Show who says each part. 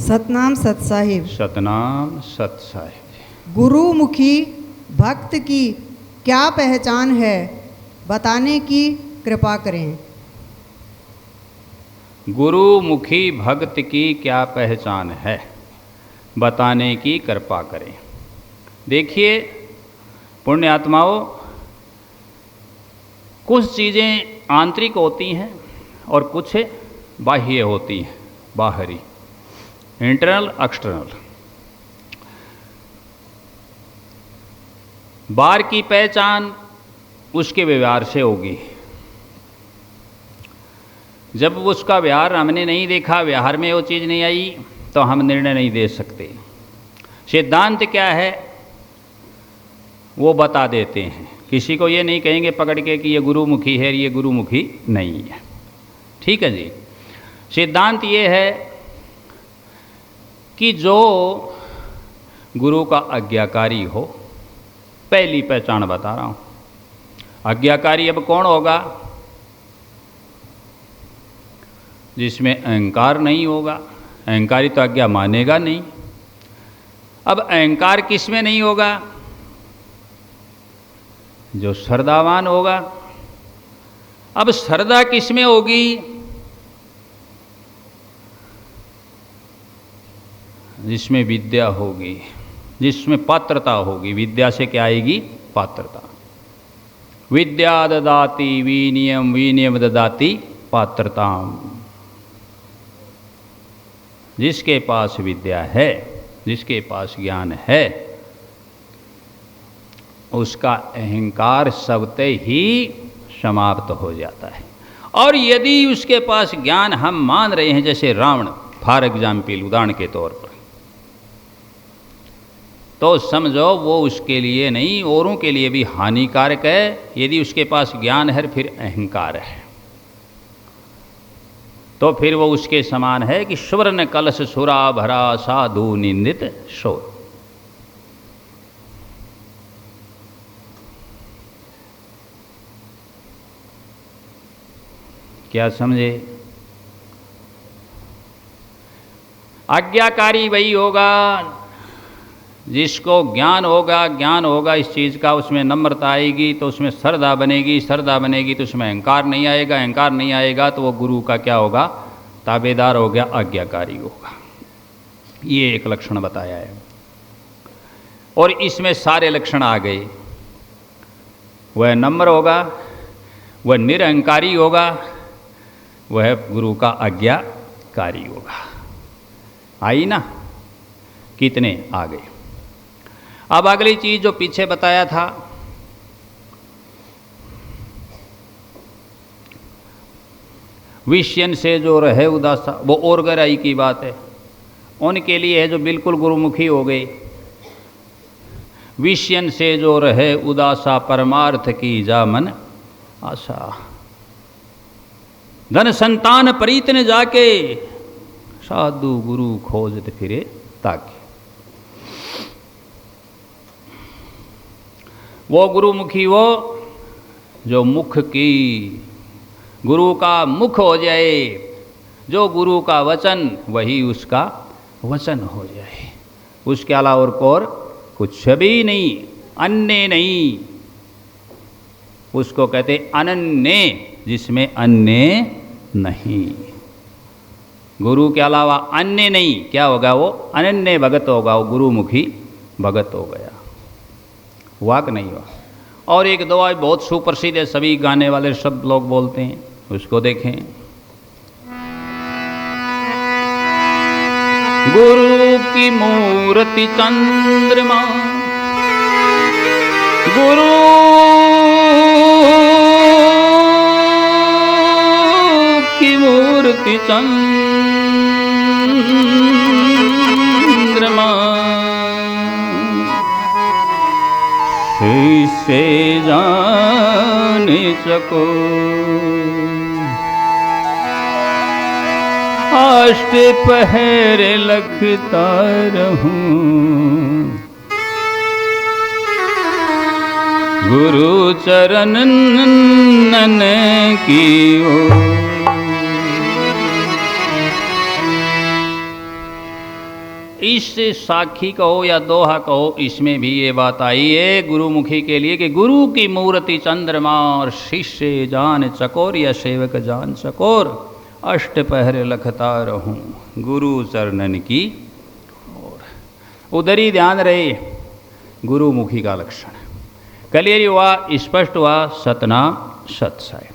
Speaker 1: सतनाम सत साहिब।
Speaker 2: सतनाम सत साहिब।
Speaker 1: गुरुमुखी भक्त की क्या पहचान है, बताने की कृपा करें।
Speaker 2: गुरुमुखी भक्त की क्या पहचान है, बताने की कृपा करें। देखिए पुण्य आत्माओं, कुछ चीज़ें आंतरिक होती हैं और कुछ बाह्य होती हैं, बाहरी, इंटरनल एक्सटर्नल। बाहर की पहचान उसके व्यवहार से होगी। जब उसका व्यवहार हमने नहीं देखा, व्यवहार में वो चीज़ नहीं आई, तो हम निर्णय नहीं दे सकते। सिद्धांत क्या है वो बता देते हैं। किसी को ये नहीं कहेंगे पकड़ के कि ये गुरुमुखी है, ये गुरुमुखी नहीं है। ठीक है जी। सिद्धांत ये है कि जो गुरु का आज्ञाकारी हो, पहली पहचान बता रहा हूँ। आज्ञाकारी अब कौन होगा? जिसमें अहंकार नहीं होगा। अहंकारी तो आज्ञा मानेगा नहीं। अब अहंकार किस में नहीं होगा? जो श्रद्धावान होगा। अब श्रद्धा किस में होगी? जिसमें विद्या होगी, जिसमें पात्रता होगी। विद्या से क्या आएगी? पात्रता। विद्या ददाति विनियम, विनियम ददाति पात्रताम। जिसके पास विद्या है, जिसके पास ज्ञान है, उसका अहंकार सबते ही समाप्त हो जाता है। और यदि उसके पास ज्ञान हम मान रहे हैं, जैसे रावण फॉर एग्जाम्पल, उदाहरण के तौर पर, तो समझो वो उसके लिए नहीं, औरों के लिए भी हानिकारक है। यदि उसके पास ज्ञान है फिर अहंकार है, तो फिर वो उसके समान है कि सुवर्ण कलश सुरा भरा साधु निंदित शोर। क्या समझे? आज्ञाकारी वही होगा जिसको ज्ञान होगा, ज्ञान होगा इस चीज़ का, उसमें नम्रता आएगी तो उसमें श्रद्धा बनेगी, श्रद्धा बनेगी तो उसमें अहंकार नहीं आएगा, अहंकार नहीं आएगा तो वो गुरु का क्या होगा? ताबेदार हो गया, आज्ञाकारी होगा। ये एक लक्षण बताया है। और इसमें सारे लक्षण आ गए। वह नम्र होगा, वह निरहंकारी होगा, वह गुरु का आज्ञाकारी होगा। आई ना? कितने आ गए। अब अगली चीज जो पीछे बताया था, विषयन से जो रहे उदासा, वो और गहराई की बात है। उनके लिए है जो बिल्कुल गुरुमुखी हो गए। विषयन से जो रहे उदासा, परमार्थ की जा मन आशा। धन संतान प्रीत ने जाके, साधु गुरु खोजत फिरे ताके। वो गुरुमुखी वो जो मुख की, गुरु का मुख हो जाए, जो गुरु का वचन वही उसका वचन हो जाए। उसके अलावा और कुछ भी नहीं, अन्य नहीं। उसको कहते अनन्य, जिसमें अन्य नहीं। गुरु के अलावा अन्य नहीं। क्या होगा? वो अनन्य भगत होगा, वो गुरुमुखी भगत हो गया। वाक नहीं हुआ। और एक दुआ बहुत सुप्रसिद्ध है, सभी गाने वाले सब लोग बोलते हैं, उसको देखें। गुरु की मूर्ति चंद्रमा, गुरु की मूर्ति चंद्रमा, से जान सको। अष्ट पहर लगता रहूं, गुरु चरण की ओर। इस साखी कहो या दोहा कहो, इसमें भी ये बात आई है गुरुमुखी के लिए कि गुरु की मूर्ति चंद्रमा और शिष्य जान चकोर या सेवक जान चकोर, अष्ट पहर लखता रहूं गुरु चरणन की ओर। उधर ही ध्यान रहे गुरुमुखी का लक्षण। क्लियर हुआ, स्पष्ट हुआ, सतना सत्साय।